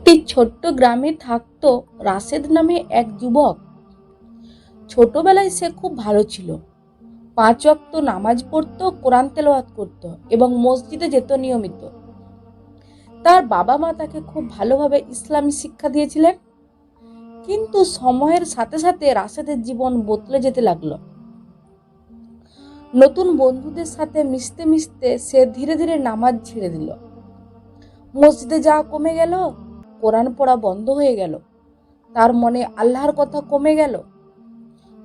একটি ছোট্ট গ্রামে থাকতো রাশেদ নামে এক যুবক। ছোটবেলায় সে খুব ভালো ছিল। 5 ওয়াক্ত নামাজ পড়তো, কোরআন তেলাওয়াত করত এবং মসজিদে যেত নিয়মিত। তার বাবা মা তাকে খুব ভালোভাবে ইসলামী শিক্ষা দিয়েছিলেন। কিন্তু সময়ের সাথে সাথে রাশেদের জীবন বদলে যেতে লাগলো। নতুন বন্ধুদের সাথে মিশতে মিশতে সে ধীরে ধীরে নামাজ ছেড়ে দিল। মসজিদে যাওয়া কমে গেল, কোরআন পড়া বন্ধ হয়ে গেল। তার মনে আল্লাহর কথা কমে গেল।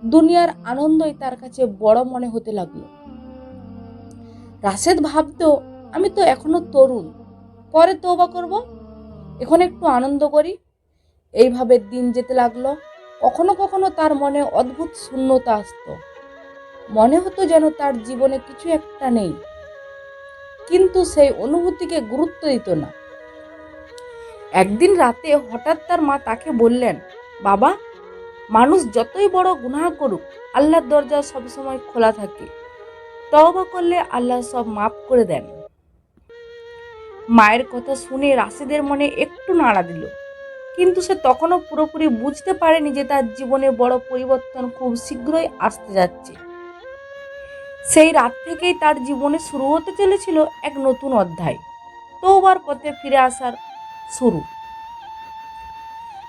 দুনিয়ার আনন্দই তার কাছে বড় মনে হতে লাগলো। রাশেদ ভাবতো, আমি তো এখনো তরুণ, পরে তওবা করব, এখন একটু আনন্দ করি। এইভাবে দিন যেতে লাগলো। কখনো কখনো তার মনে অদ্ভুত শূন্যতা আসতো। মনে হতো যেন তার জীবনে কিছু একটা নেই, কিন্তু সেই অনুভূতিকে গুরুত্ব দিত না। একদিন রাতে হঠাৎ তার মা তাকে বললেন, বাবা, মানুষ যতই বড় গুনাহ করুক, আল্লাহর দরজা সবসময় খোলা থাকে। তওবা করলে আল্লাহ সব মাফ করে দেন। মায়ের কথা শুনে রাশেদের মনে একটু নাড়া দিল, কিন্তু সে তখনও পুরোপুরি বুঝতে পারেনি যে তার জীবনে বড় পরিবর্তন খুব শীঘ্রই আসতে যাচ্ছে। সেই রাত থেকেই তার জীবনে শুরু হতে চলেছিল এক নতুন অধ্যায়, তওবার পথে ফিরে আসার শুরু।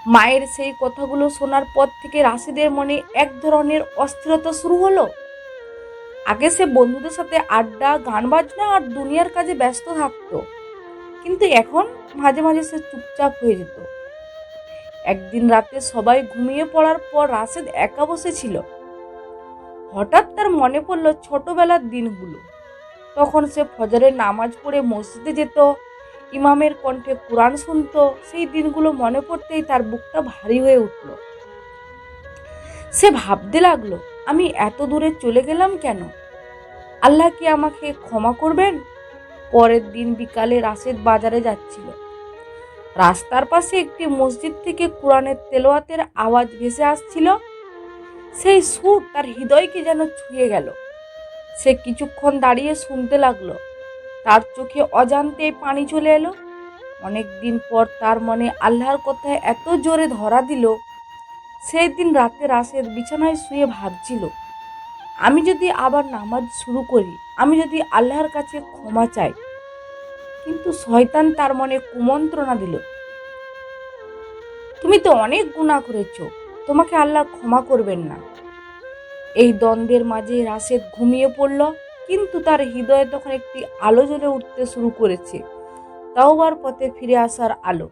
মায়ের সেই কথাগুলো শোনার পর থেকে রাশেদের মনে এক ধরনের অস্থিরতা শুরু হলো। আগে সে বন্ধুদের সাথে আড্ডা, গান বাজনা আর দুনিয়ার কাজে ব্যস্ত থাকতো, কিন্তু এখন মাঝে মাঝে সে চুপচাপ হয়ে যেত। একদিন রাতে সবাই ঘুমিয়ে পড়ার পর রাশেদ একা বসেছিল। হঠাৎ তার মনে পড়ল ছোটবেলার দিনগুলো। তখন সে ফজরের নামাজ পড়ে মসজিদে যেত, ইমামের কণ্ঠে কোরআন শুনতো। সেই দিনগুলো মনে পড়তেই তার বুকটা ভারী হয়ে উঠল। সে ভাবতে লাগলো, আমি এত দূরে চলে গেলাম কেন? আল্লাহ কি আমাকে ক্ষমা করবেন? পরের দিন বিকালে রাশেদ বাজারে যাচ্ছিল। রাস্তার পাশে একটি মসজিদ থেকে কোরআনের তেলাওয়াতের আওয়াজ ভেসে আসছিল। সেই সুর তার হৃদয়কে যেন ছুঁয়ে গেল। সে কিছুক্ষণ দাঁড়িয়ে শুনতে লাগলো। তার চোখে অজান্তে পানি চলে এলো। অনেক দিন পর তার মনে আল্লাহর কথা এত জোরে ধরা দিল। সেই দিন রাতে রাশেদ বিছানায় শুয়ে ভাবছিল, আমি যদি আবার নামাজ শুরু করি, আমি যদি আল্লাহর কাছে ক্ষমা চাই। কিন্তু শয়তান তার মনে কুমন্ত্রণা দিল, তুমি তো অনেক গুনাহ করেছো, তোমাকে আল্লাহ ক্ষমা করবেন না। এই দ্বন্দ্বের মাঝে রাশেদ ঘুমিয়ে পড়ল, কিন্তু তার হৃদয়ে তখন একটি আলো জ্বলে উঠতে শুরু করেছে, তওবার পথে ফিরে আসার আলো।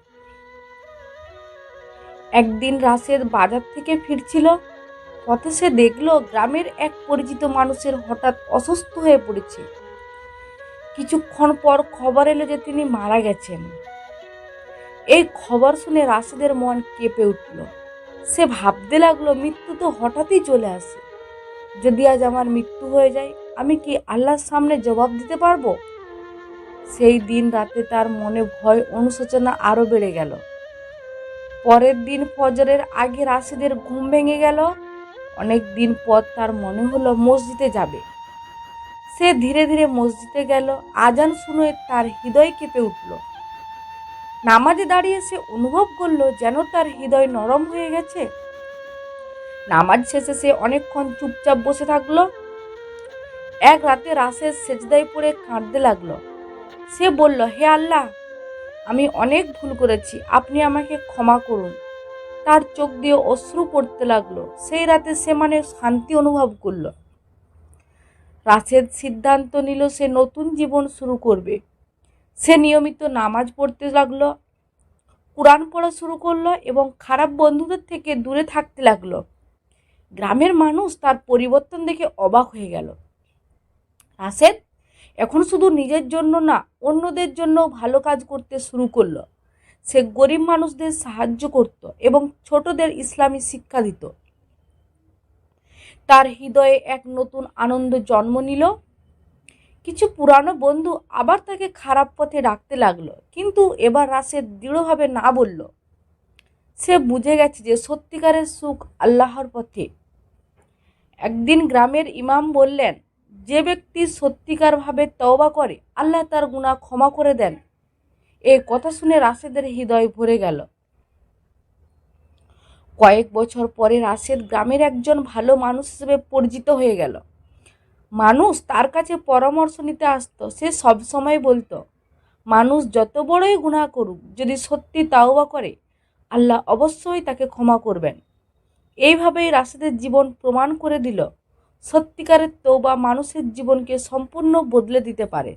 একদিন রাশেদ বাজার থেকে ফিরছিল। পথে সে দেখল গ্রামের এক পরিচিত মানুষের হঠাৎ অসুস্থ হয়ে পড়েছে। কিছুক্ষণ পর খবর এলো যে তিনি মারা গেছেন। এই খবর শুনে রাশেদের মন কেঁপে উঠল। সে ভাবতে লাগলো, মৃত্যু তো হঠাৎই চলে আসে। যদি আজ আমার মৃত্যু হয়ে যায়, আমি কি আল্লাহর সামনে জবাব দিতে পারবো? সেই দিন রাতে তার মনে ভয়, অনুশোচনা আরো বেড়ে গেল। পরের দিন ফজরের আগে রাশেদের ঘুম ভেঙে গেল। অনেক দিন পর তার মনে হলো মসজিদে যাবে। সে ধীরে ধীরে মসজিদে গেল। আজান শুনে তার হৃদয় কেঁপে উঠল। নামাজে দাঁড়িয়ে সে অনুভব করলো যেন তার হৃদয় নরম হয়ে গেছে। নামাজ শেষে সে অনেকক্ষণ চুপচাপ বসে থাকলো। এক রাতে রাশেদ সেজদায় পড়ে কাঁদতে লাগলো। সে বলল, হে আল্লাহ, আমি অনেক ভুল করেছি, আপনি আমাকে ক্ষমা করুন। তার চোখ দিয়ে অশ্রু পড়তে লাগলো। সেই রাতে সে শান্তি অনুভব করলো। রাশেদ সিদ্ধান্ত নিল সে নতুন জীবন শুরু করবে। সে নিয়মিত নামাজ পড়তে লাগলো, কোরআন পড়া শুরু করলো এবং খারাপ বন্ধুদের থেকে দূরে থাকতে লাগলো। গ্রামের মানুষ তার পরিবর্তন দেখে অবাক হয়ে গেল। রাশেদ এখন শুধু নিজের জন্য না, অন্যদের জন্য ভালো কাজ করতে শুরু করলো। সে গরিব মানুষদের সাহায্য করত এবং ছোটদের ইসলামী শিক্ষা দিত। তার হৃদয়ে এক নতুন আনন্দ জন্ম নিল। কিছু পুরানো বন্ধু আবার তাকে খারাপ পথে ডাকতে লাগলো, কিন্তু এবার রাশেদ দৃঢ়ভাবে না বলল। সে বুঝে গেছে যে সত্যিকারের সুখ আল্লাহর পথে। একদিন গ্রামের ইমাম বললেন, যে ব্যক্তি সত্যিকারভাবে তওবা করে, আল্লাহ তার গুনাহ ক্ষমা করে দেন এই কথা শুনে রাশেদের হৃদয় ভরে গেল। কয়েক বছর পরে রাশেদ গ্রামের একজন ভালো মানুষ হিসেবে পরিচিত হয়ে গেল। মানুষ তার কাছে পরামর্শ নিতে আসতো। সে সবসময় বলতো, মানুষ যত বড়ই গুনাহ করুক, যদি সত্যি তাওবা করে, আল্লাহ অবশ্যই তাকে ক্ষমা করবেন। এইভাবেই রাশেদের জীবন প্রমাণ করে দিল, সত্যিকারের তওবা মানুষের জীবনকে সম্পূর্ণ বদলে দিতে পারে।